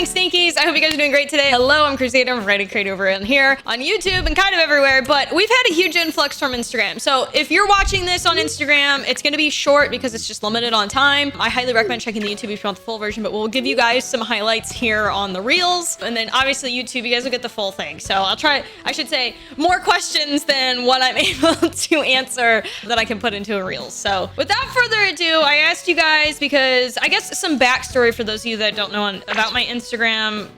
morning, Stinkies. I hope you guys are doing great today. Hello, I'm Kruzadar. I'm writing creator over in here on YouTube and kind of everywhere, but we've had a huge influx from Instagram. So if you're watching this on Instagram, it's going to be short because it's just limited on time. I highly recommend checking the YouTube if you want the full version, but we'll give you guys some highlights here on the Reels. And then obviously YouTube, you guys will get the full thing. So I'll try, I should say, more questions than what I'm able to answer that I can put into a Reels. So without further ado, I asked you guys because I guess some backstory for those of you that don't know about my Instagram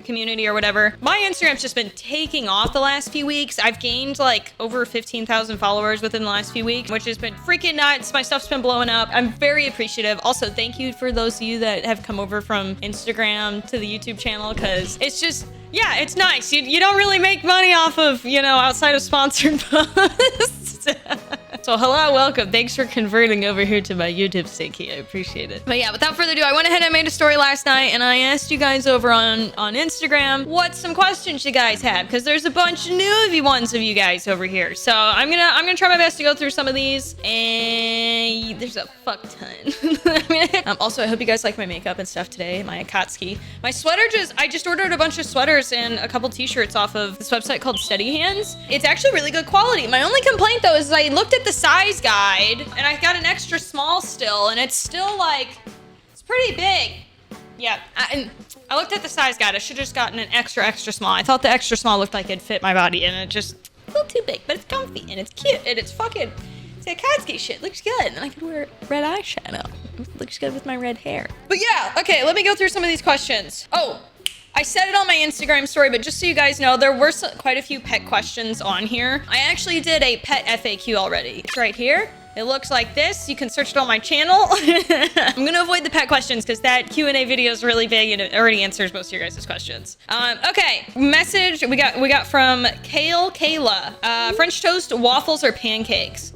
community or whatever. My Instagram's just been taking off the last few weeks. I've gained like over 15,000 followers within the last few weeks, which has been freaking nuts. My stuff's been blowing up. I'm very appreciative. Also, thank you for those of you that have come over from Instagram to the YouTube channel, because it's just, yeah, it's nice. You don't really make money off of, you know, outside of sponsored posts. So hello, welcome. Thanks for converting over here to my YouTube, Stinky. I appreciate it. But yeah, without further ado, I went ahead and made a story last night and I asked you guys over on Instagram what some questions you guys had, because there's a bunch of new ones of you guys over here. So I'm gonna try my best to go through some of these, and there's a fuck ton. Also, I hope you guys like my makeup and stuff today. My Akatsuki. My sweater I just ordered a bunch of sweaters and a couple t-shirts off of this website called Steady Hands. It's actually really good quality. My only complaint though is I looked at the size guide and I got an extra small still, and it's still like, it's pretty big. Yeah, I looked at the size guide. I should have just gotten an extra small. I thought the extra small looked like it'd fit my body, and it just a little too big, but it's comfy and it's cute and it's fucking, it's a Akatsuki shit. Looks good, and I could wear red eyeshadow. It looks good with my red hair. But yeah, okay, let me go through some of these questions. Oh, I said it on my Instagram story, but just so you guys know, there were quite a few pet questions on here. I actually did a pet FAQ already. It's right here. It looks like this. You can search it on my channel. I'm gonna avoid the pet questions because that Q&A video is really big and it already answers most of your guys' questions. Okay, message we got from Kayla. French toast, waffles, or pancakes?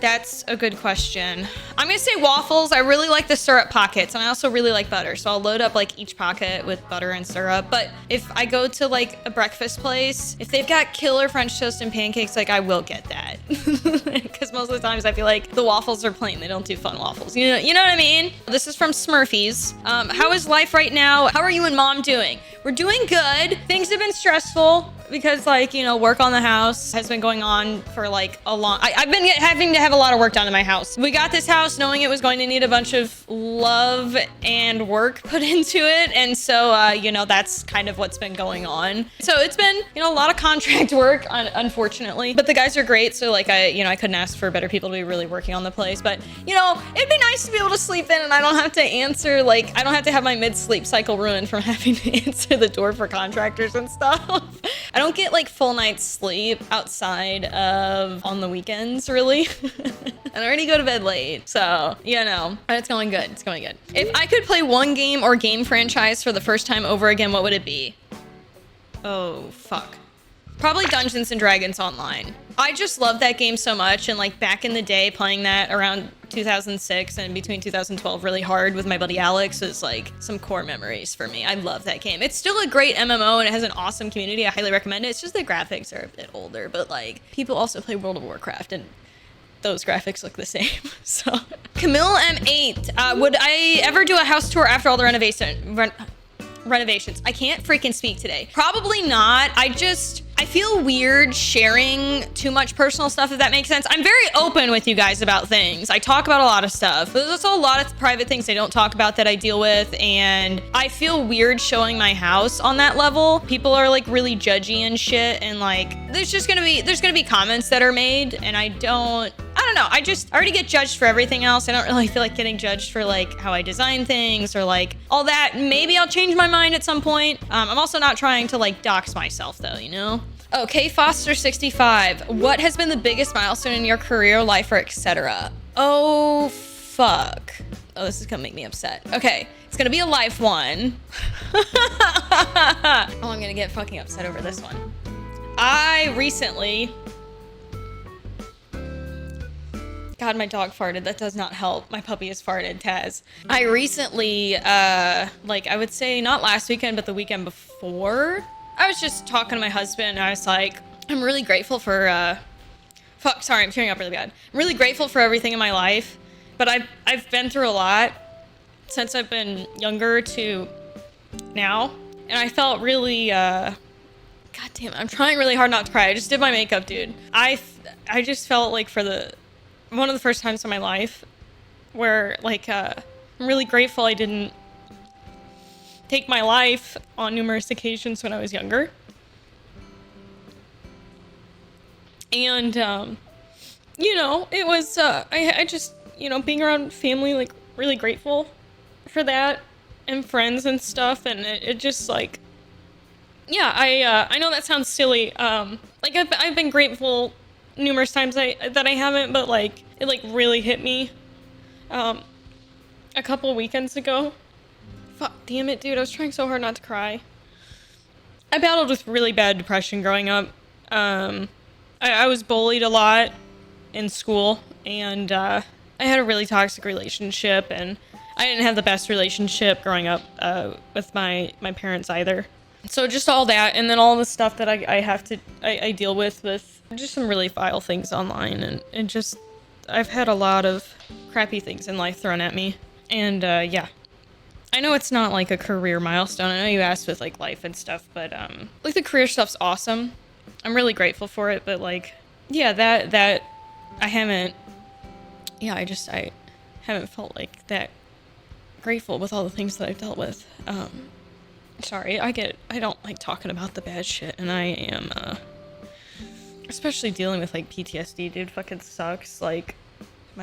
That's a good question. I'm gonna say waffles. I really like the syrup pockets, and I also really like butter. So I'll load up like each pocket with butter and syrup. But if I go to like a breakfast place, if they've got killer French toast and pancakes, like I will get that. Because most of the times I feel like the waffles are plain. They don't do fun waffles. You know what I mean? This is from Smurfies. How is life right now? How are you and mom doing? We're doing good. Things have been stressful because, like, you know, work on the house has been going on for like a long, I've been having to have a lot of work done in my house. We got this house knowing it was going to need a bunch of love and work put into it. And so, you know, that's kind of what's been going on. So it's been, you know, a lot of contract work, unfortunately, but the guys are great. So like, I couldn't ask for better people to be really working on the place, but you know, it'd be nice to be able to sleep in and I don't have to answer, like, I don't have to have my mid-sleep cycle ruined from having to answer the door for contractors and stuff. I don't get like full night's sleep outside of on the weekends, really. And I already go to bed late, so, you know, but it's going good. It's going good. If I could play one game or game franchise for the first time over again, what would it be? Oh, fuck. Probably Dungeons and Dragons Online. I just love that game so much, and like back in the day playing that around 2006 and between 2012 really hard with my buddy Alex was like some core memories for me. I love that game. It's still a great MMO and it has an awesome community. I highly recommend it. It's just the graphics are a bit older, but like people also play World of Warcraft and those graphics look the same. So Camille M8, would I ever do a house tour after all the renovations? I can't freaking speak today. Probably not. I feel weird sharing too much personal stuff, if that makes sense. I'm very open with you guys about things. I talk about a lot of stuff. There's also a lot of private things I don't talk about that I deal with, and I feel weird showing my house on that level. People are like really judgy and shit, and like there's gonna be comments that are made, and I don't know. I already get judged for everything else. I don't really feel like getting judged for like how I design things or like all that. Maybe I'll change my mind at some point. I'm also not trying to like dox myself though, you know? Okay, Foster 65. What has been the biggest milestone in your career, life, or etc.? Oh, fuck. Oh, this is gonna make me upset. Okay, it's gonna be a life one. Oh, I'm gonna get fucking upset over this one. I recently... God, my dog farted. That does not help. My puppy has farted, Taz. I recently, like, I would say not last weekend, but the weekend before, I was just talking to my husband, and I was like, I'm really grateful for, fuck, sorry, I'm tearing up really bad. I'm really grateful for everything in my life, but I've been through a lot since I've been younger to now, and I felt really, God damn it, I'm trying really hard not to cry. I just did my makeup, dude. I just felt like one of the first times in my life where, like, I'm really grateful I didn't take my life on numerous occasions when I was younger. And, you know, it was, I just, you know, being around family, like, really grateful for that, and friends and stuff, and it just, like, yeah, I know that sounds silly, like, I've been grateful numerous times that I haven't, but, like, it, like, really hit me, a couple weekends ago. Fuck, damn it, dude, I was trying so hard not to cry. I battled with really bad depression growing up. I was bullied a lot in school, and I had a really toxic relationship, and I didn't have the best relationship growing up with my parents either. So just all that, and then all the stuff that I deal with just some really vile things online, and just, I've had a lot of crappy things in life thrown at me, and yeah. I know it's not like a career milestone. I know you asked with like life and stuff, but like the career stuff's awesome. I'm really grateful for it, but like, yeah, that I haven't felt like that grateful with all the things that I've dealt with. Sorry, I don't like talking about the bad shit, and I am especially dealing with like PTSD, dude, fucking sucks. Like,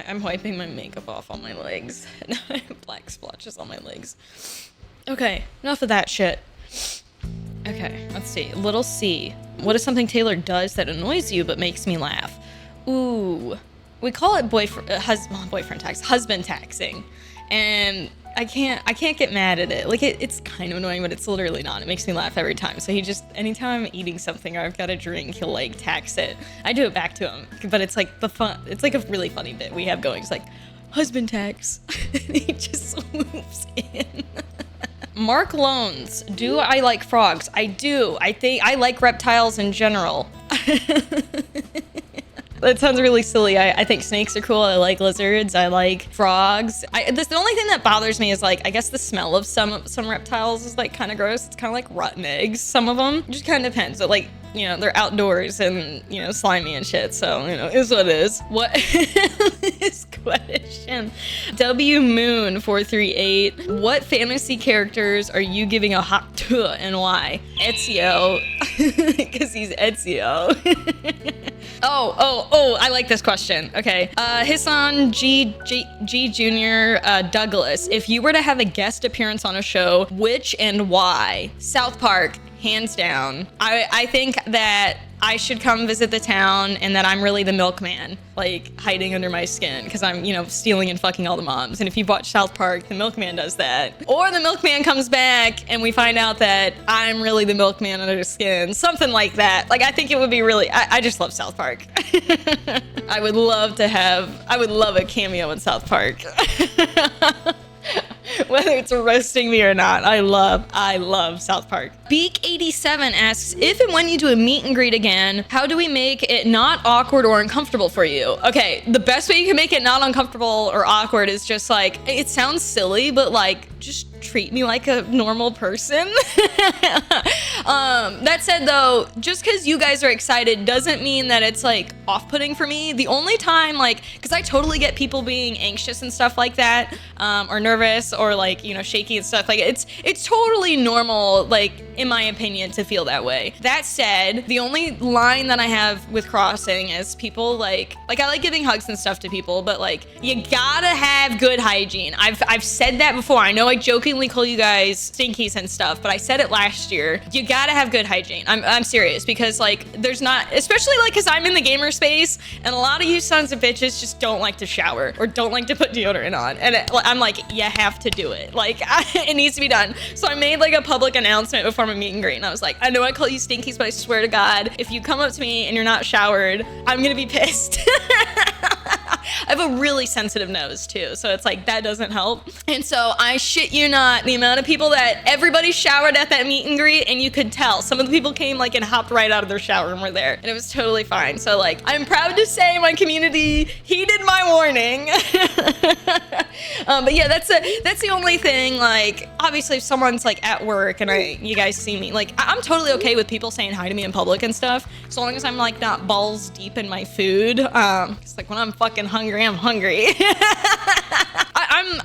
I'm wiping my makeup off on my legs. Now I have black splotches on my legs. Okay, enough of that shit. Okay, let's see. Little C. What is something Taylor does that annoys you but makes me laugh? Ooh. We call it husband taxing. And I can't get mad at it. Like, it's kind of annoying, but it's literally not. It makes me laugh every time. So anytime I'm eating something or I've got a drink, he'll like tax it. I do it back to him, but it's like it's like a really funny bit we have going. It's like, husband tax. And he just swoops in. Mark Loans. Do I like frogs? I do. I think I like reptiles in general. That sounds really silly. I think snakes are cool. I like lizards. I like frogs. The only thing that bothers me is like, I guess the smell of some reptiles is like kind of gross. It's kind of like rotten eggs. Some of them. It just kind of depends. But like, you know, they're outdoors and, you know, slimy and shit. So, you know, it is what it is. What is question? W Moon 438. What fantasy characters are you giving a hot to and why? Ezio. Because he's Ezio. Oh, I like this question. Okay. Hisson G Jr. Douglas. If you were to have a guest appearance on a show, which and why? South Park, hands down. I think that I should come visit the town and that I'm really the milkman, like hiding under my skin because I'm, you know, stealing and fucking all the moms. And if you've watched South Park, the milkman does that. Or the milkman comes back and we find out that I'm really the milkman under the skin. Something like that. Like, I think it would be really, I just love South Park. I would love a cameo in South Park. Whether it's roasting me or not, I love South Park. Beak87 asks, if and when you do a meet and greet again, how do we make it not awkward or uncomfortable for you? Okay, the best way you can make it not uncomfortable or awkward is just like, it sounds silly, but like, just treat me like a normal person. That said though, just because you guys are excited doesn't mean that it's like off-putting for me. The only time, like, because I totally get people being anxious and stuff like that, or nervous or like, you know, shaky and stuff. Like, it's totally normal, like, in my opinion, to feel that way. That said, the only line that I have with crossing is people like I like giving hugs and stuff to people, but like, you gotta have good hygiene. I've said that before. I know I jokingly call you guys stinkies and stuff, but I said it last year. You gotta have good hygiene. I'm serious, because like, there's not, especially like, because I'm in the gamer space and a lot of you sons of bitches just don't like to shower or don't like to put deodorant on, and I'm like, you have to do it. Like, it needs to be done. So I made like a public announcement before my meet and greet, and I was like, I know I call you stinkies, but I swear to God, if you come up to me and you're not showered, I'm gonna be pissed. I have a really sensitive nose too, so it's like that doesn't help. And so I shit you not, the amount of people that everybody showered at that meet and greet, and you could tell some of the people came like and hopped right out of their shower and were there, and it was totally fine. So like, I'm proud to say my community heeded my warning. But yeah, that's the only thing. Like, obviously if someone's like at work and you guys see me, like I'm totally okay with people saying hi to me in public and stuff, so long as I'm like not balls deep in my food. It's like when I'm fucking hungry, I'm hungry.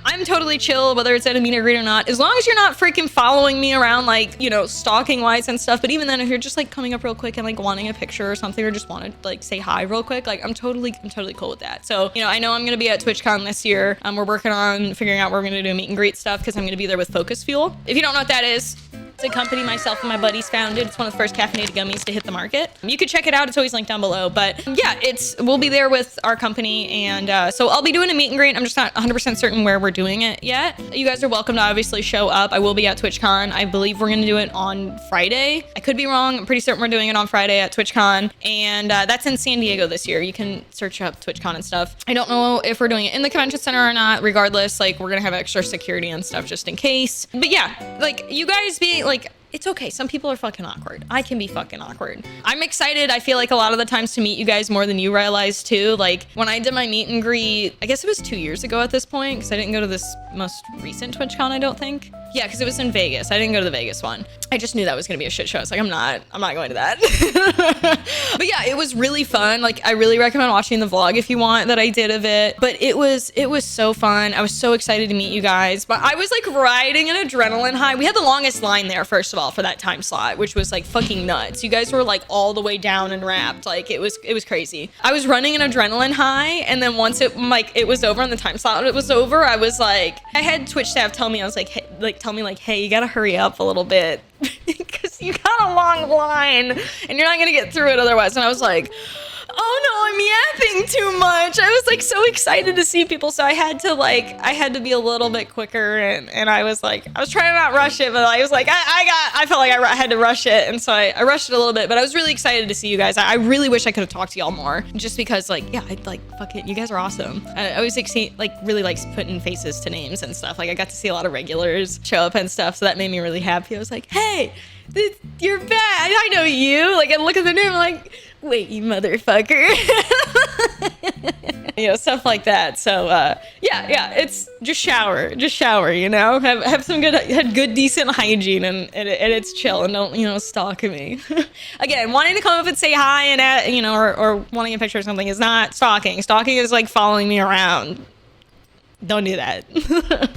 I'm totally chill, whether it's at a meet or greet or not, as long as you're not freaking following me around, like, you know, stalking wise and stuff. But even then, if you're just like coming up real quick and like wanting a picture or something, or just want to like say hi real quick, like I'm totally cool with that. So, you know I'm gonna be at TwitchCon this year. We're working on figuring out where we're gonna do meet and greet stuff, because I'm gonna be there with Focus Fuel. If you don't know what that is, it's a company myself and my buddies founded. It's one of the first caffeinated gummies to hit the market. You can check it out. It's always linked down below. But yeah, we'll be there with our company. And so I'll be doing a meet and greet. I'm just not 100% certain where we're doing it yet. You guys are welcome to obviously show up. I will be at TwitchCon. I believe we're going to do it on Friday. I could be wrong. I'm pretty certain we're doing it on Friday at TwitchCon. And that's in San Diego this year. You can search up TwitchCon and stuff. I don't know if we're doing it in the convention center or not. Regardless, like, we're going to have extra security and stuff just in case. But yeah, like, you guys be like, it's okay. Some people are fucking awkward. I can be fucking awkward. I'm excited. I feel like a lot of the times to meet you guys more than you realize too. Like when I did my meet and greet, I guess it was 2 years ago at this point, because I didn't go to this most recent TwitchCon, I don't think. Yeah, because it was in Vegas. I didn't go to the Vegas one. I just knew that was gonna be a shit show. I was like, I'm not going to that. But yeah, it was really fun. Like, I really recommend watching the vlog if you want that I did of it. But it was so fun. I was so excited to meet you guys. But I was like riding an adrenaline high. We had the longest line there, first of all, for that time slot, which was like fucking nuts. You guys were like all the way down and wrapped. Like it was crazy. I was running an adrenaline high, and then once it was over and the time slot was over, I was like, I had Twitch staff tell me, I was like, hey, you gotta hurry up a little bit because you got a long line and you're not gonna get through it otherwise. And I was like, oh no, I'm yapping too much. I was like so excited to see people, so I had to be a little bit quicker, and I was like, I was trying to not rush it, but I was like, I felt like I had to rush it, and so I rushed it a little bit. But I was really excited to see you guys. I really wish I could have talked to y'all more, just because like, yeah, I'd like, fuck it, you guys are awesome. I always really like putting faces to names and stuff. Like I got to see a lot of regulars show up and stuff, so that made me really happy. I was like, hey, you're back. I know you. Like, I look at the name, I'm like, wait, you motherfucker. You know, stuff like that. So yeah, it's just shower, you know, have some good decent hygiene, and it's chill, and don't, you know, stalk me. Again, wanting to come up and say hi and you know, or wanting a picture or something is not stalking. Stalking is like following me around. Don't do that.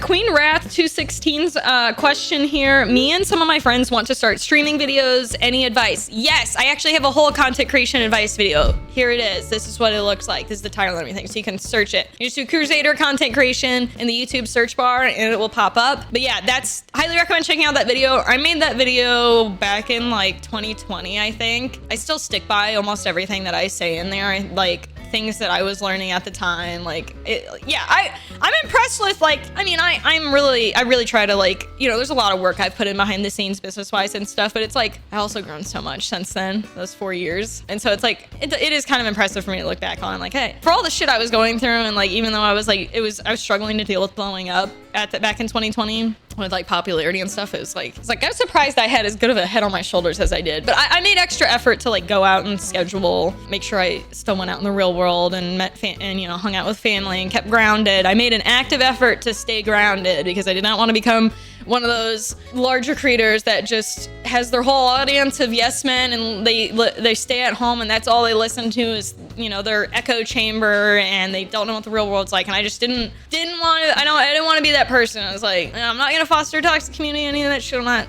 Queen Wrath 216's question here. Me and some of my friends want to start streaming videos. Any advice? Yes, I actually have a whole content creation advice video. Here it is. This is what it looks like. This is the title and everything, so you can search it. You just do Kruzadar content creation in the YouTube search bar and it will pop up. But yeah, that's highly recommend checking out that video. I made that video back in like 2020, I think. I still stick by almost everything that I say in there. Like things that I was learning at the time. Like, I'm impressed with, like, I mean, I really try to, like, you know, there's a lot of work I've put in behind the scenes business-wise and stuff, but it's like, I also grown so much since then, those 4 years. And so it's like, it is kind of impressive for me to look back on, like, hey, for all the shit I was going through, and like, even though I was like, I was struggling to deal with blowing up back in 2020 with like popularity and stuff, it's like I was surprised I had as good of a head on my shoulders as I did. But I made extra effort to like go out and schedule, make sure I still went out in the real world and met and you know, hung out with family and kept grounded. I made an active effort to stay grounded because I did not want to become one of those larger creators that just has their whole audience of yes men, and they stay at home and that's all they listen to is, you know, their echo chamber, and they don't know what the real world's like. And I just didn't want to. I didn't want to be that person. I was like, I'm not gonna foster a toxic community, any of that shit. I'm not.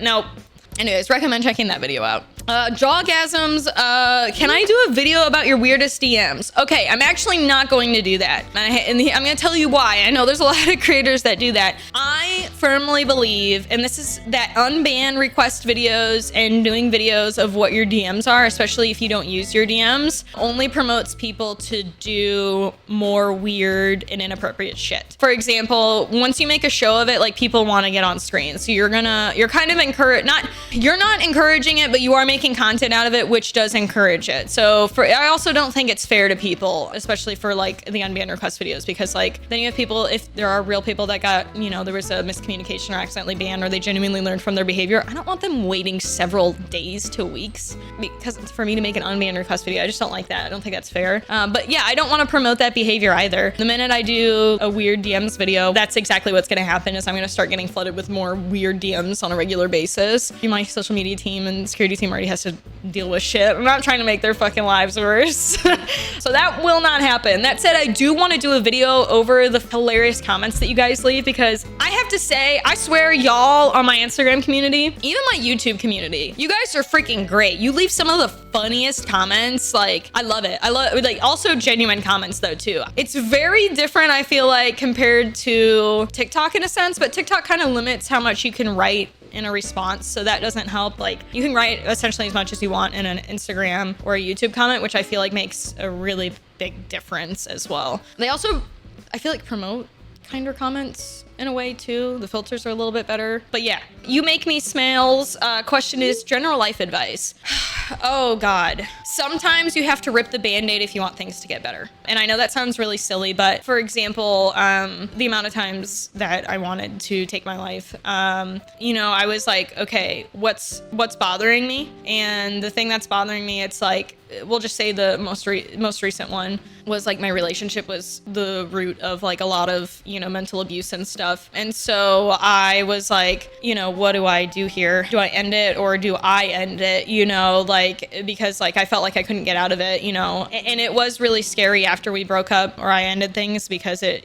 Nope. Anyways, recommend checking that video out. Jawgasms, can I do a video about your weirdest DMs? Okay, I'm actually not going to do that. And I'm gonna tell you why. I know there's a lot of creators that do that. I firmly believe, and this is that unban request videos and doing videos of what your DMs are, especially if you don't use your DMs, only promotes people to do more weird and inappropriate shit. For example, once you make a show of it, like, people want to get on screen. So you're not encouraging it, but you are making making content out of it, which does encourage it. So I also don't think it's fair to people, especially for like the unbanned request videos, because like then you have people, if there are real people that got, you know, there was a miscommunication or accidentally banned, or they genuinely learned from their behavior. I don't want them waiting several days to weeks because for me to make an unbanned request video. I just don't like that. I don't think that's fair. But yeah, I don't want to promote that behavior either. The minute I do a weird DMs video, that's exactly what's going to happen, is I'm going to start getting flooded with more weird DMs on a regular basis. My social media team and security team already has to deal with shit. I'm not trying to make their fucking lives worse. So that will not happen. That said, I do want to do a video over the hilarious comments that you guys leave, because I have to say, I swear y'all on my Instagram community, even my YouTube community, you guys are freaking great. You leave some of the funniest comments. Like, I love it. I love, like, also genuine comments though too. It's very different, I feel like, compared to TikTok in a sense, but TikTok kind of limits how much you can write in a response, so that doesn't help. Like, you can write essentially as much as you want in an Instagram or a YouTube comment, which I feel like makes a really big difference as well. They also, I feel like, promote kinder comments in a way too. The filters are a little bit better. But yeah, you make me smiles. Question is general life advice. Oh God. Sometimes you have to rip the band-aid if you want things to get better. And I know that sounds really silly, but for example, the amount of times that I wanted to take my life, you know, I was like, okay, what's bothering me? And the thing that's bothering me, it's like, we'll just say the most recent one was like my relationship was the root of like a lot of, you know, mental abuse and stuff. And so I was like, you know, what do I do here? Do I end it or do I end it? You know, like, because like I felt like I couldn't get out of it, you know, and it was really scary after we broke up or I ended things, because I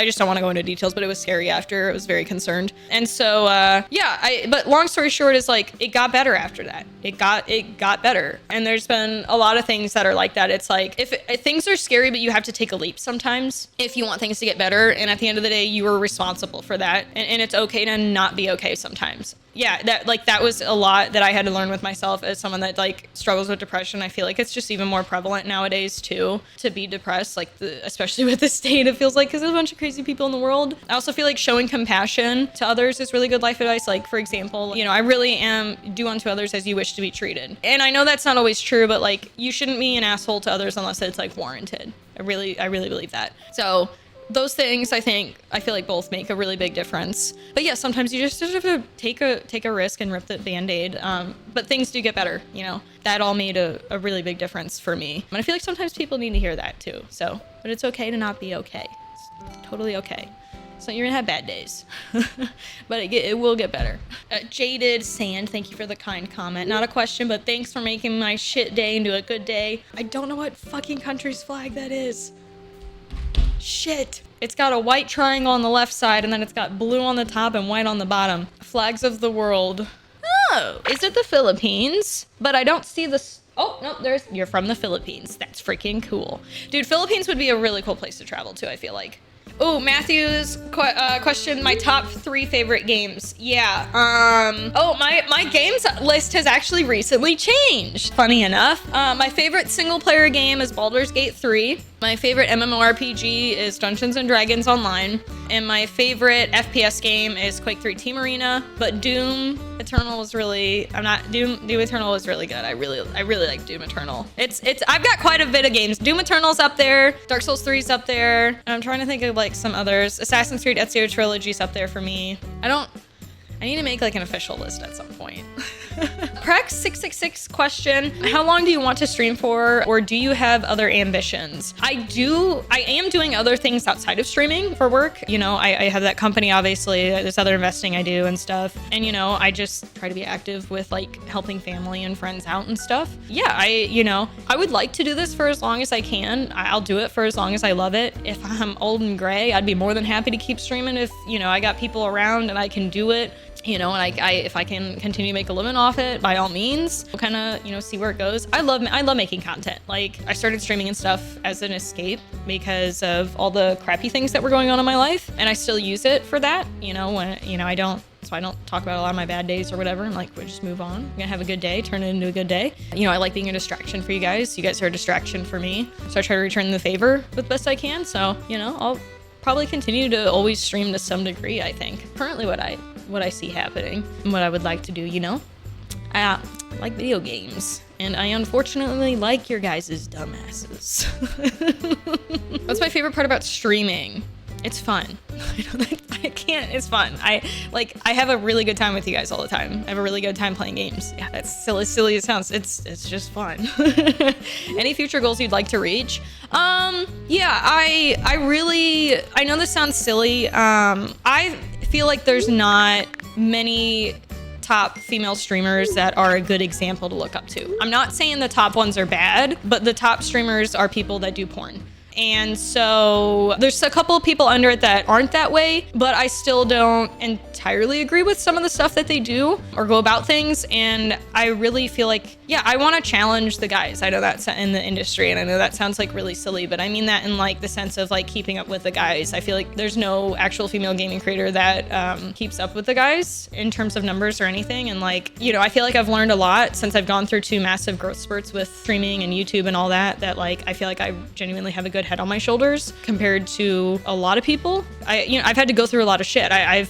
just don't want to go into details, but it was scary after. I was very concerned. And so, yeah, but long story short is like, it got better after that. It got better. And there's been a lot of things that are like that. It's like, if things are scary, but you have to take a leap sometimes if you want things to get better. And at the end of the day, you are responsible for that. And it's okay to not be okay sometimes. Yeah, that was a lot that I had to learn with myself as someone that like struggles with depression. I feel like it's just even more prevalent nowadays too, to be depressed, like especially with the state, it feels like, because there's a bunch of crazy people in the world. I also feel like showing compassion to others is really good life advice. Like, for example, you know, I really am do unto others as you wish to be treated. And I know that's not always true, but like, you shouldn't be an asshole to others unless it's like warranted. I really believe that. So those things, I feel like both make a really big difference. But yeah, sometimes you just have to take a risk and rip the band-aid. But things do get better, you know. That all made a really big difference for me. And I feel like sometimes people need to hear that too. So, but it's okay to not be okay. It's totally okay. So you're gonna have bad days, but it will get better. Jaded Sand, thank you for the kind comment. Not a question, but thanks for making my shit day into a good day. I don't know what fucking country's flag that is. Shit. It's got a white triangle on the left side, and then it's got blue on the top and white on the bottom. Flags of the world. Oh, is it the Philippines? But I don't see the... Oh, no, you're from the Philippines. That's freaking cool. Dude, Philippines would be a really cool place to travel to, I feel like. Oh, Matthew's question, my top 3 favorite games. Yeah. Oh, my games list has actually recently changed. Funny enough. My favorite single player game is Baldur's Gate 3. My favorite MMORPG is Dungeons and Dragons Online. And my favorite FPS game is Quake 3 Team Arena. But Doom Eternal was really, Doom Eternal was really good. I really like Doom Eternal. I've got quite a bit of games. Doom Eternal's up there. Dark Souls 3's up there. And I'm trying to think of like some others. Assassin's Creed Ezio Trilogy's up there for me. I need to make like an official list at some point. Prex666 question, how long do you want to stream for, or do you have other ambitions? I am doing other things outside of streaming for work. You know, I have that company, obviously, there's other investing I do and stuff. And, you know, I just try to be active with like helping family and friends out and stuff. Yeah, I would like to do this for as long as I can. I'll do it for as long as I love it. If I'm old and gray, I'd be more than happy to keep streaming if, you know, I got people around and I can do it. You know, and if I can continue to make a living off it, by all means, we'll kind of, you know, see where it goes. I love making content. Like, I started streaming and stuff as an escape because of all the crappy things that were going on in my life, and I still use it for that. You know, when, you know, I don't talk about a lot of my bad days or whatever. I'm like, we'll just move on. I'm gonna have a good day, turn it into a good day. You know, I like being a distraction for you guys. You guys are a distraction for me, so I try to return the favor the best I can. So, you know, I'll probably continue to always stream to some degree, I think. Currently what I see happening and what I would like to do, you know? I like video games. And I unfortunately like your guys' dumbasses. What's my favorite part about streaming? It's fun. I can't, it's fun. I have a really good time with you guys all the time. I have a really good time playing games. Yeah, that's silly as it sounds. It's just fun. Any future goals you'd like to reach? Yeah, I know this sounds silly. I feel like there's not many top female streamers that are a good example to look up to. I'm not saying the top ones are bad, but the top streamers are people that do porn. And so there's a couple of people under it that aren't that way, but I still don't entirely agree with some of the stuff that they do or go about things. And I really feel like, yeah, I want to challenge the guys. I know that's in the industry, and I know that sounds like really silly, but I mean that in like the sense of like keeping up with the guys. I feel like there's no actual female gaming creator that keeps up with the guys in terms of numbers or anything. And like, you know, I feel like I've learned a lot since I've gone through 2 massive growth spurts with streaming and YouTube and all that, like I feel like I genuinely have a good head on my shoulders compared to a lot of people. I've had to go through a lot of shit. I've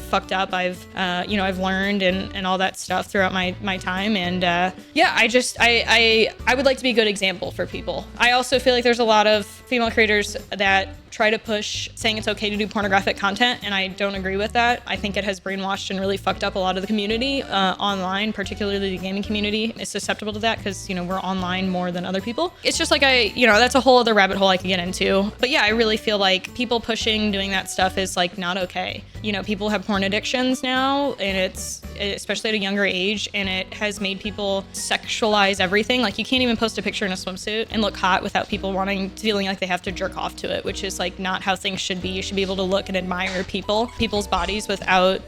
fucked up. I've learned and all that stuff throughout my time. And yeah, I would like to be a good example for people. I also feel like there's a lot of female creators that try to push saying it's okay to do pornographic content, and I don't agree with that. I think it has brainwashed and really fucked up a lot of the community online, particularly the gaming community is susceptible to that because, you know, we're online more than other people. It's just like that's a whole other rabbit hole I could get into. But yeah, I really feel like people doing that stuff is like not okay. You know, people have porn addictions now, and it's especially at a younger age, and it has made people sexualize everything. Like you can't even post a picture in a swimsuit and look hot without people feeling like they have to jerk off to it, which is like not how things should be. You should be able to look and admire people's bodies without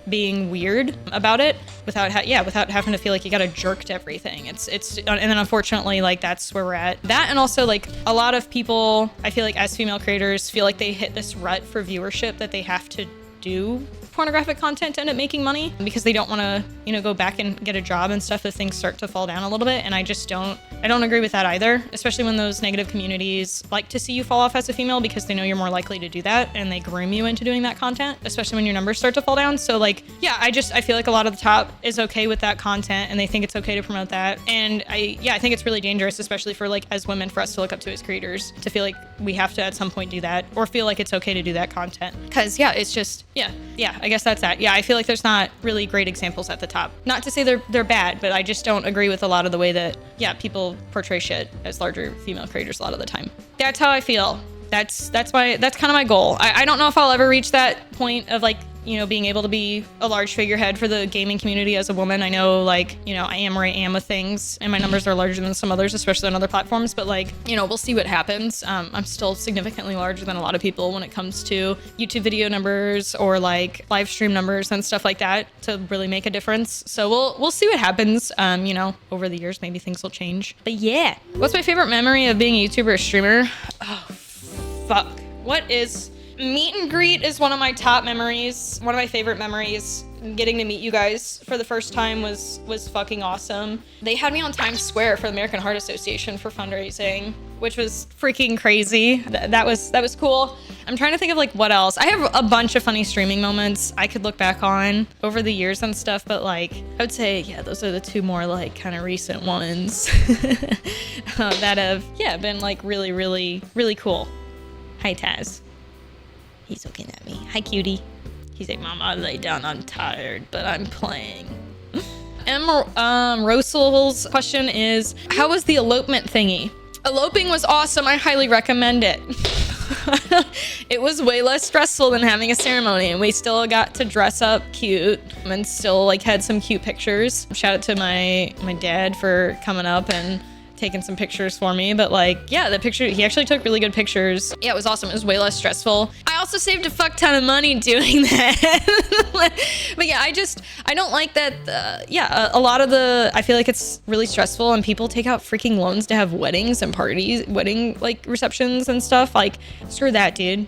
being weird about it, without having to feel like you gotta jerk to everything. And then unfortunately, like that's where we're at. That, and also like a lot of people, I feel like as female creators feel like they hit this rut for viewership that they have to do pornographic content to end up making money because they don't want to, you know, go back and get a job and stuff if things start to fall down a little bit. And I don't agree with that either, especially when those negative communities like to see you fall off as a female because they know you're more likely to do that, and they groom you into doing that content, especially when your numbers start to fall down. So like, yeah, I feel like a lot of the top is okay with that content, and they think it's okay to promote that. And I think it's really dangerous, especially for like as women, for us to look up to as creators, to feel like we have to at some point do that, or feel like it's okay to do that content. Cause yeah, it's just, yeah, I guess that's that. Yeah, I feel like there's not really great examples at the top. Not to say they're bad, but I just don't agree with a lot of the way that, yeah, people portray shit as larger female creators a lot of the time. That's how I feel. That's kind of my goal. I don't know if I'll ever reach that point of like, you know, being able to be a large figurehead for the gaming community as a woman. I know, like, you know, I am where I am with things, and my numbers are larger than some others, especially on other platforms, but like, you know, we'll see what happens. I'm still significantly larger than a lot of people when it comes to YouTube video numbers or like live stream numbers and stuff like that to really make a difference. So we'll see what happens. You know, over the years, maybe things will change. But yeah, what's my favorite memory of being a YouTuber or streamer? Oh, fuck. Meet and greet is one of my top memories. One of my favorite memories. Getting to meet you guys for the first time was fucking awesome. They had me on Times Square for the American Heart Association for fundraising, which was freaking crazy. That was cool. I'm trying to think of like what else. I have a bunch of funny streaming moments I could look back on over the years and stuff, but like I would say, yeah, those are the 2 more like kind of recent ones that have, yeah, been like really, really, really cool. Hi, Taz. He's looking at me. Hi, cutie. He's like, Mom, I lay down. I'm tired, but I'm playing. Rosel's question is, how was the elopement thingy? Eloping was awesome. I highly recommend it. It was way less stressful than having a ceremony, and we still got to dress up cute and still like had some cute pictures. Shout out to my dad for coming up and taking some pictures for me. But like, yeah, he actually took really good pictures. Yeah, it was awesome. It was way less stressful. I also saved a fuck ton of money doing that. But yeah, I don't like that. A lot of I feel like it's really stressful, and people take out freaking loans to have weddings and parties, wedding like receptions and stuff. Like, screw that, dude.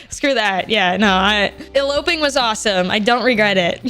Screw that. Yeah, no, eloping was awesome. I don't regret it.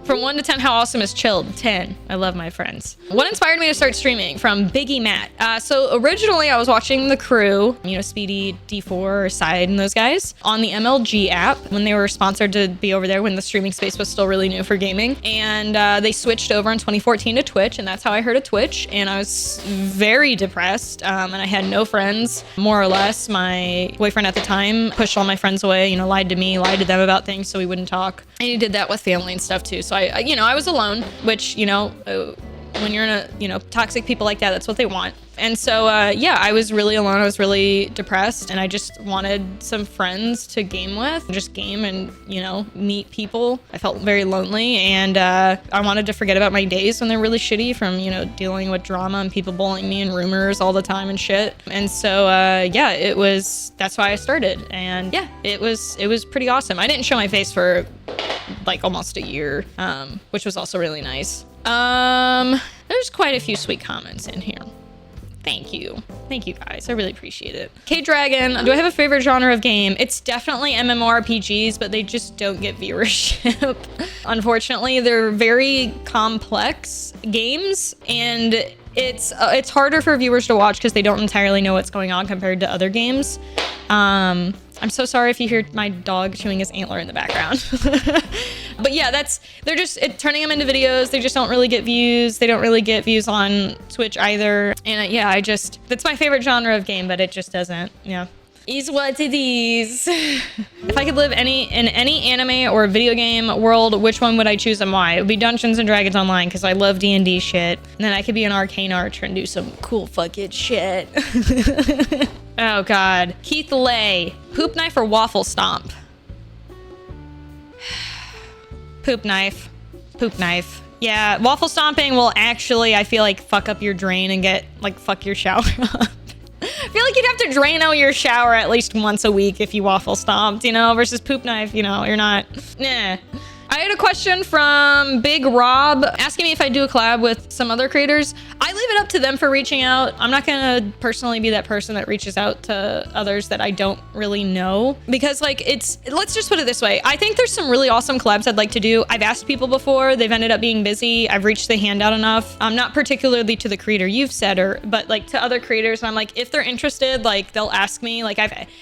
From 1 to 10, how awesome is chilled? 10. I love my friends. What inspired me to start streaming? From Biggie Matt. So originally I was watching the crew, you know, Speedy, D4, Side, and those guys on the MLG app when they were sponsored to be over there when the streaming space was still really new for gaming. And they switched over in 2014 to Twitch, and that's how I heard of Twitch. And I was very depressed, and I had no friends, more or less. My boyfriend at the time pushed all my friends away, you know, lied to me, lied to them about things so we wouldn't talk. And he did that with family and stuff too. So I you know, I was alone, which, you know, when you're in a, you know, toxic people like that, that's what they want. And so, yeah, I was really alone. I was really depressed, and I just wanted some friends to game with, just game and, you know, meet people. I felt very lonely, and I wanted to forget about my days when they're really shitty from, you know, dealing with drama and people bullying me and rumors all the time and shit. And so, yeah, that's why I started. And yeah, it was pretty awesome. I didn't show my face for like almost a year, which was also really nice. There's quite a few sweet comments in here. Thank you. Thank you guys. I really appreciate it. K-Dragon, do I have a favorite genre of game? It's definitely MMORPGs, but they just don't get viewership. Unfortunately, they're very complex games, and it's harder for viewers to watch because they don't entirely know what's going on compared to other games. I'm so sorry if you hear my dog chewing his antler in the background. But yeah, they're just turning them into videos. They just don't really get views. They don't really get views on Twitch either. And yeah, that's my favorite genre of game, but it just doesn't, yeah. Is what it is. If I could live in any anime or video game world, which one would I choose and why? It would be Dungeons and Dragons Online because I love D&D shit. And then I could be an arcane archer and do some cool fucking shit. Oh God. Keith Lay. Poop knife or waffle stomp? Poop knife. Poop knife. Yeah, waffle stomping will actually, I feel like, fuck up your drain and fuck your shower up. I feel like you'd have to drain out your shower at least once a week if you waffle stomped, you know, versus poop knife, you know, you're not, nah. I had a question from Big Rob asking me if I do a collab with some other creators. I leave it up to them for reaching out. I'm not gonna personally be that person that reaches out to others that I don't really know, because like let's just put it this way. I think there's some really awesome collabs I'd like to do. I've asked people before, they've ended up being busy. I've reached the hand out enough. Not particularly to the creator you've said, but like to other creators. And I'm like, if they're interested, like they'll ask me. Like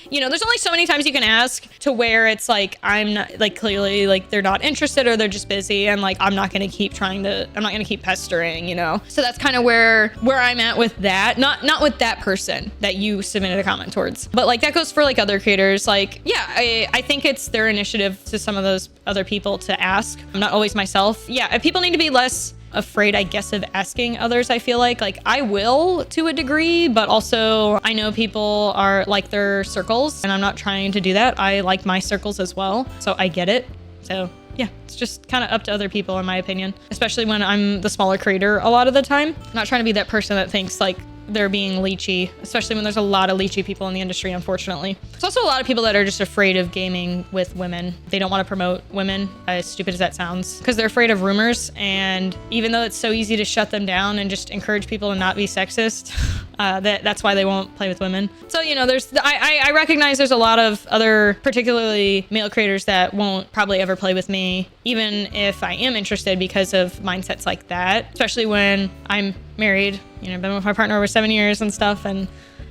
you know, there's only so many times you can ask to where it's like, I'm not like clearly like they're not interested or they're just busy, and like I'm not gonna keep pestering, you know. So that's kind of where I'm at with that. Not with that person that you submitted a comment towards, but like that goes for like other creators. Like yeah, I think it's their initiative to some of those other people to ask. I'm not always myself. Yeah, people need to be less afraid, I guess, of asking others. I feel like I will to a degree, but also I know people are like their circles, and I'm not trying to do that. I like my circles as well, so I get it. So yeah, it's just kind of up to other people in my opinion, especially when I'm the smaller creator a lot of the time. I'm not trying to be that person that thinks like they're being leechy, especially when there's a lot of leechy people in the industry, unfortunately. There's also a lot of people that are just afraid of gaming with women. They don't want to promote women, as stupid as that sounds, because they're afraid of rumors. And even though it's so easy to shut them down and just encourage people to not be sexist, that's why they won't play with women. So, you know, I recognize there's a lot of other, particularly male creators that won't probably ever play with me, even if I am interested, because of mindsets like that, especially when I'm married. You know, I've been with my partner over 7 years and stuff, and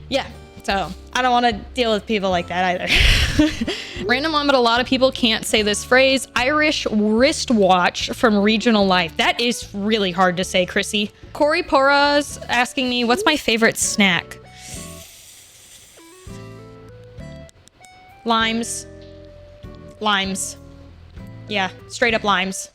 yeah, so I don't want to deal with people like that either. Random one, but a lot of people can't say this phrase. Irish wristwatch from Regional Life. That is really hard to say, Chrissy. Corey Porras asking me, what's my favorite snack? Limes. Yeah, straight up limes.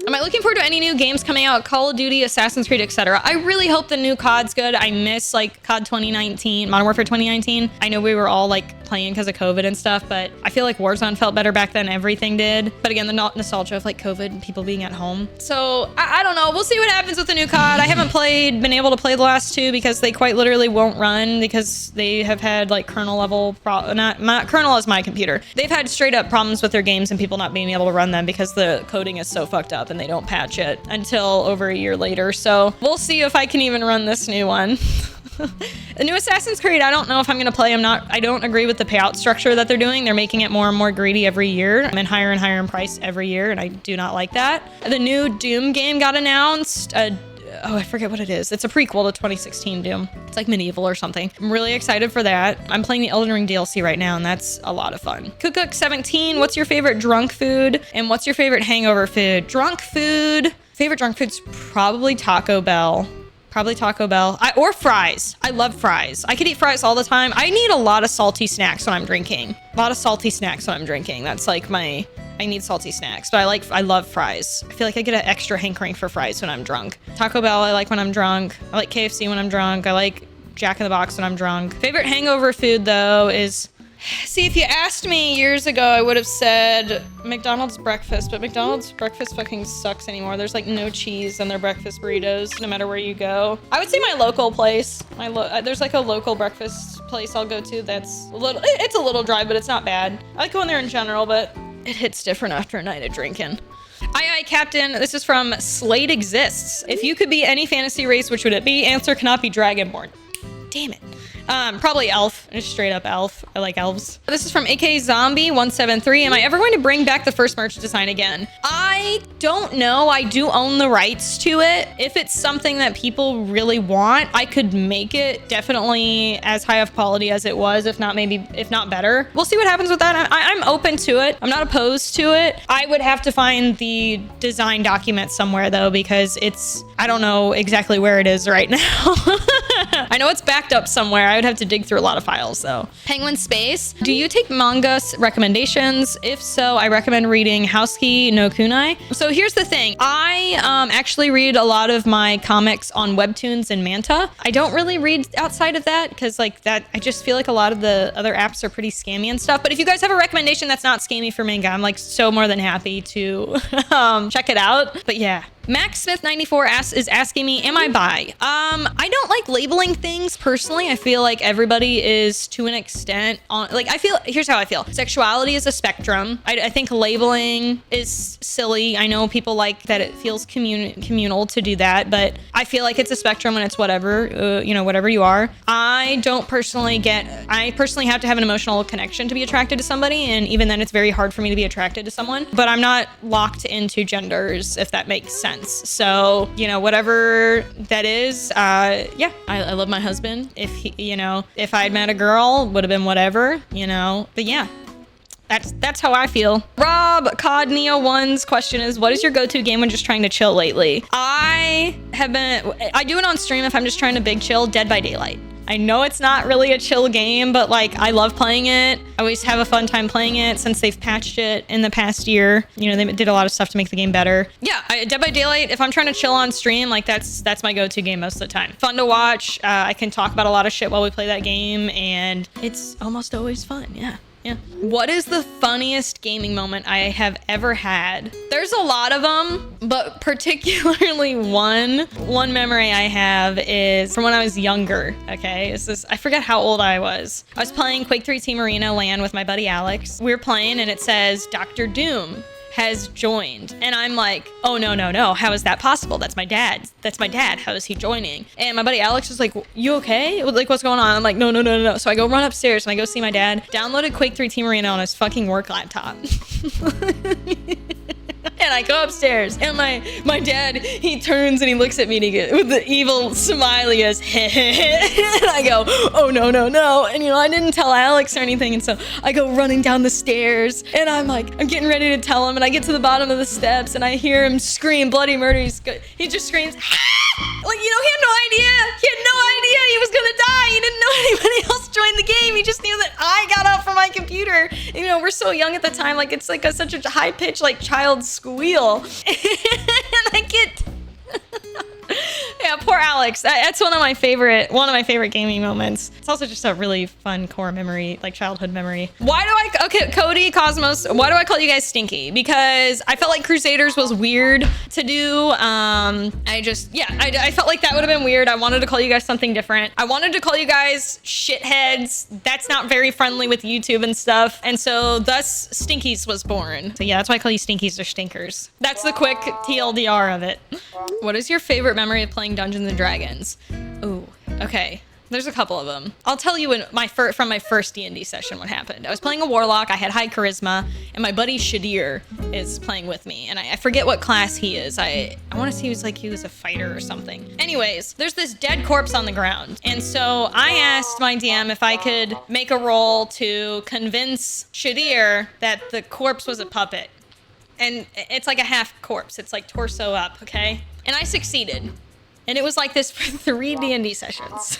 Am I looking forward to any new games coming out? Call of Duty, Assassin's Creed, etc. I really hope the new COD's good. I miss like COD 2019, Modern Warfare 2019. I know we were all like playing because of COVID and stuff, but I feel like Warzone felt better back then. Everything did. But again, the nostalgia of like COVID and people being at home. So I don't know. We'll see what happens with the new COD. I haven't been able to play the last two because they quite literally won't run because they have had like kernel level, not kernel is my computer. They've had straight up problems with their games and people not being able to run them because the coding is so fucked up and they don't patch it until over a year later. So we'll see if I can even run this new one. The new Assassin's Creed, I don't know if I'm gonna play. I don't agree with the payout structure that they're doing. They're making it more and more greedy every year and higher in price every year, and I do not like that. The new Doom game got announced. Oh, I forget what it is. It's a prequel to 2016 Doom. It's like medieval or something. I'm really excited for that. I'm playing the Elden Ring DLC right now, and that's a lot of fun. Cook17, what's your favorite drunk food? And what's your favorite hangover food? Drunk food. Favorite drunk food's probably Taco Bell. Probably Taco Bell. Or fries. I love fries. I could eat fries all the time. I need a lot of salty snacks when I'm drinking. That's like I need salty snacks, but I love fries. I feel like I get an extra hankering for fries when I'm drunk. Taco Bell, I like when I'm drunk. I like KFC when I'm drunk. I like Jack in the Box when I'm drunk. Favorite hangover food though is, see, if you asked me years ago, I would have said McDonald's breakfast, but McDonald's breakfast fucking sucks anymore. There's like no cheese in their breakfast burritos, no matter where you go. I would say my local place. There's like a local breakfast place I'll go to that's it's a little dry, but it's not bad. I like going there in general, but it hits different after a night of drinking. Aye, Captain. This is from Slate Exists. If you could be any fantasy race, which would it be? Answer cannot be Dragonborn. Damn it. Probably elf, just straight up elf. I like elves. This is from AK Zombie 173. Am I ever going to bring back the first merch design again? I don't know. I do own the rights to it. If it's something that people really want, I could make it definitely as high of quality as it was, if not better. We'll see what happens with that. I'm open to it. I'm not opposed to it. I would have to find the design document somewhere though, because I don't know exactly where it is right now. I know it's backed up somewhere. I would have to dig through a lot of files though. Penguin Space, do you take manga recommendations? If so, I recommend reading Houseki no Kunai. So here's the thing. I actually read a lot of my comics on Webtoons and Manta. I don't really read outside of that because like that, I just feel like a lot of the other apps are pretty scammy and stuff. But if you guys have a recommendation that's not scammy for manga, I'm like so more than happy to check it out. But yeah. Max Smith 94 is asking me, am I bi? I don't like labeling things personally. I feel like everybody is to an extent on, like, here's how I feel. Sexuality is a spectrum. I think labeling is silly. I know people like that it feels communal to do that, but I feel like it's a spectrum and it's whatever, whatever you are. I personally have to have an emotional connection to be attracted to somebody. And even then it's very hard for me to be attracted to someone, but I'm not locked into genders, if that makes sense. So, whatever that is, yeah, I love my husband. If I'd met a girl, would have been whatever, but yeah. That's how I feel. Rob COD Neo 1's question is, what is your go-to game when just trying to chill lately? I do it on stream if I'm just trying to big chill. Dead by Daylight. I know it's not really a chill game, but like I love playing it. I always have a fun time playing it since they've patched it in the past year. They did a lot of stuff to make the game better. Yeah, Dead by Daylight, if I'm trying to chill on stream, like that's my go-to game most of the time. Fun to watch. I can talk about a lot of shit while we play that game, and it's almost always fun. Yeah. What is the funniest gaming moment I have ever had? There's a lot of them, but particularly one memory I have is from when I was younger. Okay, I forget how old I was. I was playing Quake 3 Team Arena LAN with my buddy Alex. We were playing and it says Dr. Doom has joined, and I'm like, oh no, how is that possible? That's my dad. How is he joining? And my buddy Alex was like, you okay? Like, what's going on? I'm like, no. So I go run upstairs and I go see my dad. Downloaded Quake 3 Team Arena on his fucking work laptop. And I go upstairs, and my dad, he turns and he looks at me with the evil smileyest, and I go, oh no. And I didn't tell Alex or anything, and so I go running down the stairs, and I'm getting ready to tell him, and I get to the bottom of the steps, and I hear him scream bloody murder. He just screams, like, he had no idea. He had no idea he was gonna die. He didn't know anybody else joined the game. He just knew that I got up from my computer. We're so young at the time, like it's like such a high pitch, like child squeal. And I get yeah, poor Alex. That's one of my favorite gaming moments. It's also just a really fun core memory, like childhood memory. Cody Cosmos, why do I call you guys stinky? Because I felt like Crusaders was weird to do. I felt like that would have been weird. I wanted to call you guys something different. I wanted to call you guys shitheads. That's not very friendly with YouTube and stuff. And so thus Stinkies was born. So yeah, that's why I call you stinkies or stinkers. That's the quick TLDR of it. What is your favorite memory of playing Dungeons and Dragons? Ooh, okay. There's a couple of them. I'll tell you from my first D&D session what happened. I was playing a warlock. I had high charisma, and my buddy Shadir is playing with me, and I forget what class he is. I want to say he was a fighter or something. Anyways, there's this dead corpse on the ground, and so I asked my DM if I could make a roll to convince Shadir that the corpse was a puppet. And it's like a half corpse. It's like torso up, okay? And I succeeded. And it was like this for 3 D&D sessions.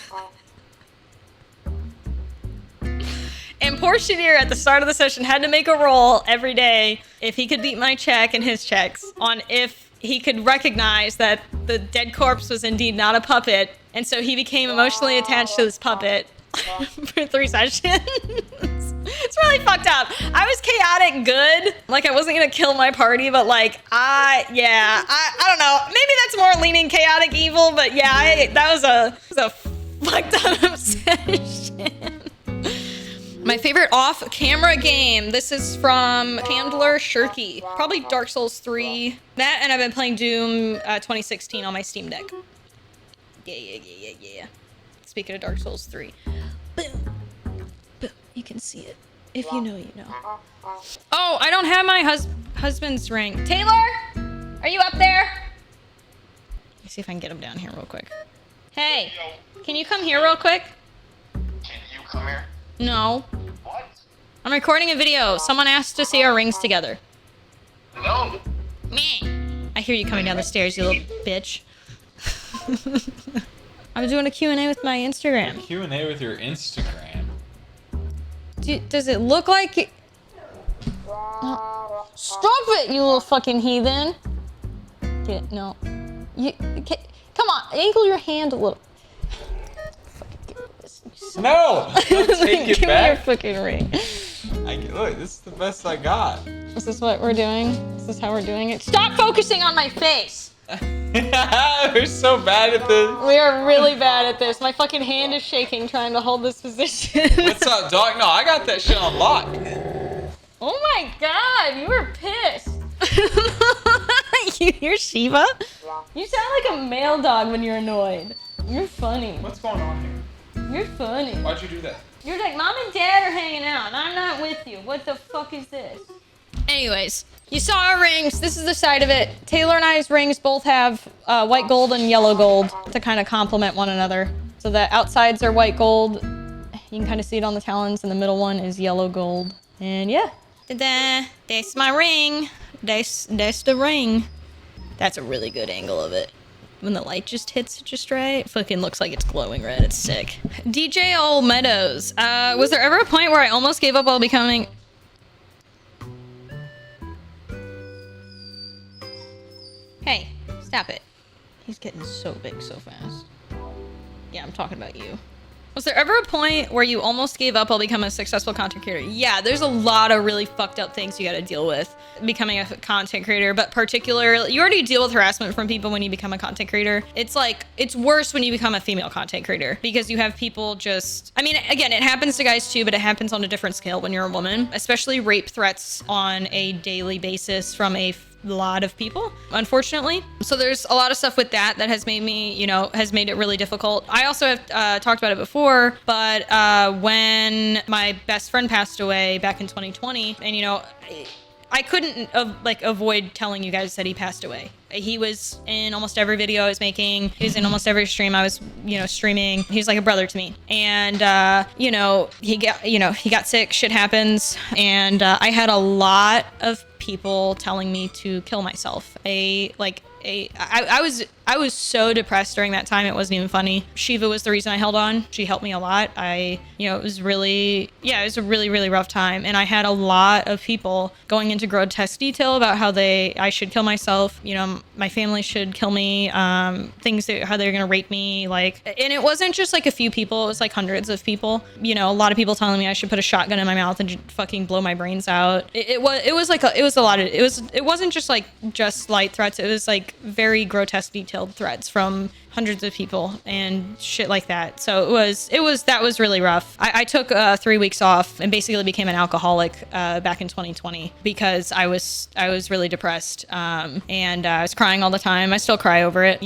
And poor Shadir at the start of the session had to make a roll every day if he could beat my check and his checks on if he could recognize that the dead corpse was indeed not a puppet. And so he became emotionally attached to this puppet for 3 sessions. It's really fucked up. I was chaotic good. Like, I wasn't gonna kill my party, but like, I don't know. Maybe that's more leaning chaotic evil, but yeah, that was a fucked up obsession. My favorite off-camera game. This is from Chandler Shirky. Probably Dark Souls 3. That, and I've been playing Doom 2016 on my Steam Deck. Yeah. Speaking of Dark Souls 3. Boom. Boom. You can see it. If you know, you know. Oh, I don't have my husband's ring. Taylor? Are you up there? Let me see if I can get him down here real quick. Hey, can you come here real quick? Can you come here? No. What? I'm recording a video. Someone asked to see our rings together. No. Meh. I hear you coming down the stairs, you little bitch. I'm doing a Q&A with my Instagram. Q&A with your Instagram. Does it look like it? Stop it, you little fucking heathen. No. Come on, angle your hand a little. No! Don't take it Give back. me your fucking ring. Look, this is the best I got. Is this what we're doing? Is this how we're doing it? Stop focusing on my face! We're so bad at this. We are really bad at this. My fucking hand is shaking trying to hold this position. What's up, dog? No, I got that shit on lock. Oh my god, you were pissed. You're Shiva? You sound like a male dog when you're annoyed. You're funny. What's going on here? You're funny. Why'd you do that? You're like, Mom and Dad are hanging out, and I'm not with you. What the fuck is this? Anyways, you saw our rings. This is the side of it. Taylor and I's rings both have white gold and yellow gold to kind of complement one another. So the outsides are white gold. You can kind of see it on the talons, and the middle one is yellow gold. And yeah. Ta-da! That's my ring. That's the ring. That's a really good angle of it. When the light just hits it just right, it fucking looks like it's glowing red. It's sick. DJ Ol Meadows. Was there ever a point where I almost gave up while becoming... Hey, stop it. He's getting so big so fast. Yeah, I'm talking about you. Was there ever a point where you almost gave up while becoming a successful content creator? Yeah, there's a lot of really fucked up things you gotta deal with becoming a content creator, but particularly, you already deal with harassment from people when you become a content creator. It's like, it's worse when you become a female content creator because you have people just, I mean, again, it happens to guys too, but it happens on a different scale when you're a woman, especially rape threats on a daily basis from a lot of people, unfortunately. So there's a lot of stuff with that has made me, has made it really difficult. I also have talked about it before, but when my best friend passed away back in 2020, and I couldn't avoid telling you guys that he passed away. He was in almost every video I was making. He was in almost every stream I was, streaming. He was like a brother to me. And, he got sick, shit happens. And I had a lot of people telling me to kill myself. I was so depressed during that time. It wasn't even funny. Shiva was the reason I held on. She helped me a lot. It was a really, really rough time. And I had a lot of people going into grotesque detail about how I should kill myself. My family should kill me. How they're going to rape me. And it wasn't just like a few people. It was like hundreds of people. A lot of people telling me I should put a shotgun in my mouth and fucking blow my brains out. It wasn't just light threats. It was like very grotesque detail detailed threats from hundreds of people and shit like that. So that was really rough. I took 3 weeks off and basically became an alcoholic back in 2020 because I was really depressed, and I was crying all the time. I still cry over it,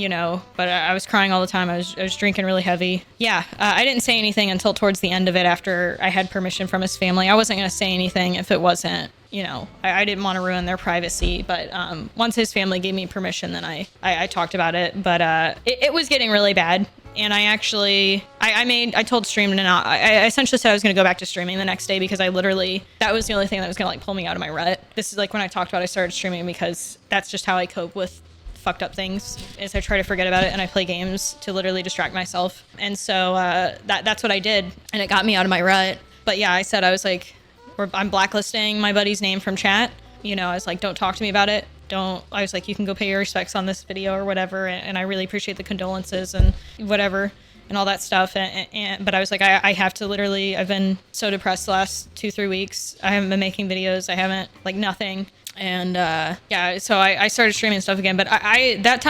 but I was crying all the time. I was drinking really heavy. Yeah, I didn't say anything until towards the end of it after I had permission from his family. I wasn't going to say anything if it wasn't, I didn't want to ruin their privacy, but once his family gave me permission, then I talked about it. But it was getting really bad. And I told Stream to not, I essentially said I was going to go back to streaming the next day because that was the only thing that was going to pull me out of my rut. This is when I talked about I started streaming because that's just how I cope with fucked up things, is I try to forget about it and I play games to literally distract myself. And so that's what I did, and it got me out of my rut. But yeah, I said, I was like, I'm blacklisting my buddy's name from chat. I was like, don't talk to me about it. I was like, you can go pay your respects on this video or whatever. And I really appreciate the condolences and whatever and all that stuff. But I was like, I have to literally, I've been so depressed the last 2-3 weeks. I haven't been making videos. I haven't, nothing. And yeah, so I started streaming stuff again. But that's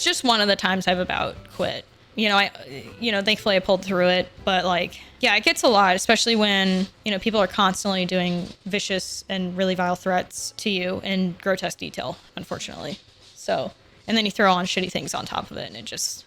just one of the times I've about quit. Thankfully I pulled through it, but yeah, it gets a lot, especially when, people are constantly doing vicious and really vile threats to you in grotesque detail, unfortunately. So, and then you throw on shitty things on top of it, and it's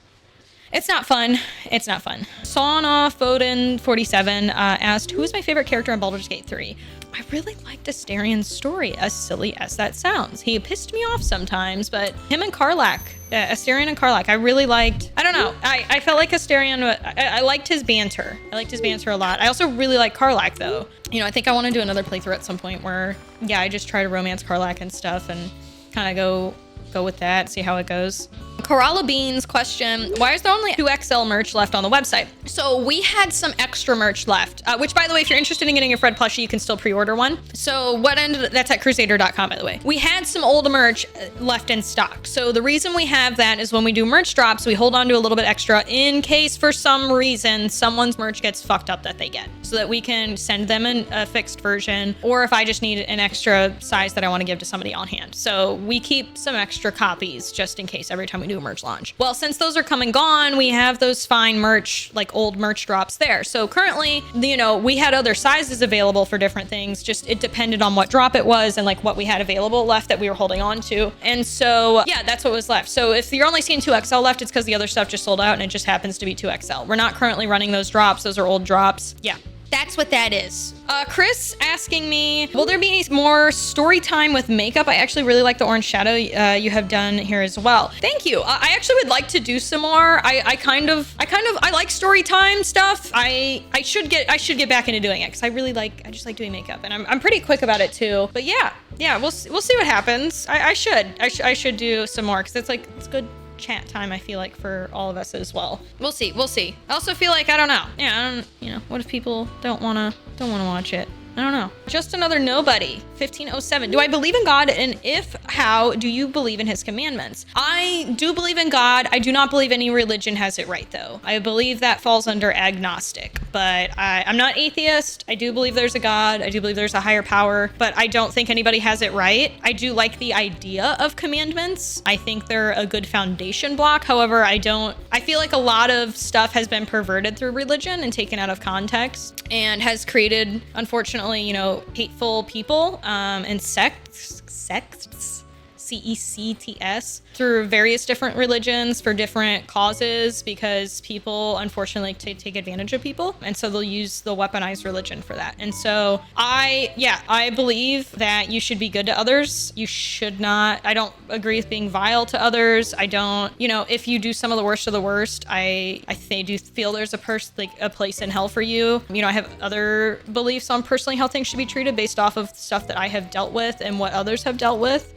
not fun. It's not fun. Sauna Foden 47 asked, who is my favorite character in Baldur's Gate 3? I really liked Astarion's story, as silly as that sounds. He pissed me off sometimes, but him and Karlach, Astarion and Karlach, I really liked. I don't know. I felt like Astarion, I liked his banter. I liked his banter a lot. I also really like Karlach, though. I think I want to do another playthrough at some point where, yeah, I just try to romance Karlach and stuff and kind of go with that, see how it goes. Coralla Beans question, why is there only 2XL merch left on the website? So we had some extra merch left, which, by the way, if you're interested in getting a Fred plushie, you can still pre-order one. So that's at Kruzadar.com, by the way. We had some old merch left in stock. So the reason we have that is when we do merch drops, we hold on to a little bit extra in case for some reason someone's merch gets fucked up that they get, so that we can send them a fixed version, or if I just need an extra size that I want to give to somebody on hand. So we keep some extra copies just in case every time we do a merch launch. Well, since those are come and gone, we have those fine merch, old merch drops there. So currently, we had other sizes available for different things. Just it depended on what drop it was and what we had available left that we were holding on to. And so yeah, that's what was left. So if you're only seeing 2XL left, it's because the other stuff just sold out and it just happens to be 2XL. We're not currently running those drops. Those are old drops. Yeah. That's what that is. Chris asking me, will there be more story time with makeup? I actually really like the orange shadow you have done here as well. Thank you. I actually would like to do some more. I like story time stuff. I should get back into doing it because I just like doing makeup, and I'm pretty quick about it too. But yeah, we'll see what happens. I should do some more because it's good chat time, I feel like, for all of us as well. We'll see. I also feel like, I don't know. Yeah, what if people don't want to watch it? I don't know. Just another nobody. 1507. Do I believe in God? And if, how do you believe in his commandments? I do believe in God. I do not believe any religion has it right, though. I believe that falls under agnostic, but I'm not atheist. I do believe there's a God. I do believe there's a higher power, but I don't think anybody has it right. I do like the idea of commandments. I think they're a good foundation block. However, I feel like a lot of stuff has been perverted through religion and taken out of context and has created, unfortunately, hateful people and sects, sects, through various different religions for different causes, because people unfortunately take advantage of people, and so they'll weaponize religion for that. And so I believe that you should be good to others. You should not. I don't agree with being vile to others. I don't. If you do some of the worst of the worst, I do feel there's a place in hell for you. I have other beliefs on personally how things should be treated based off of stuff that I have dealt with and what others have dealt with.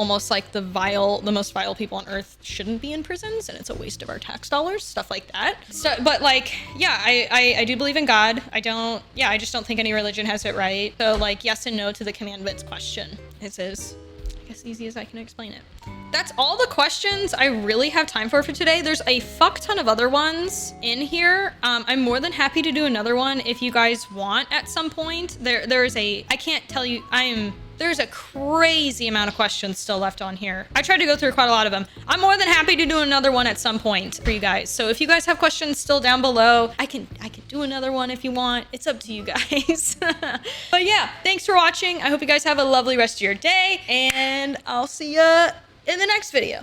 Almost like the most vile people on earth shouldn't be in prisons, and it's a waste of our tax dollars, stuff like that. So, but I do believe in God. I just don't think any religion has it right. So yes and no to the commandments question. It's as, I guess, easy as I can explain it. That's all the questions I really have time for today. There's a fuck ton of other ones in here. I'm more than happy to do another one if you guys want at some point. I can't tell you, There's a crazy amount of questions still left on here. I tried to go through quite a lot of them. I'm more than happy to do another one at some point for you guys. So if you guys have questions still down below, I can do another one if you want. It's up to you guys. But yeah, thanks for watching. I hope you guys have a lovely rest of your day, and I'll see ya in the next video.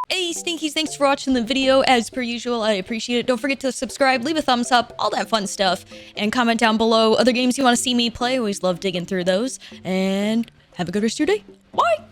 Hey Stinkies, thanks for watching the video. As per usual, I appreciate it. Don't forget to subscribe, leave a thumbs up, all that fun stuff, and comment down below other games you want to see me play. I always love digging through those. And have a good rest of your day. Bye!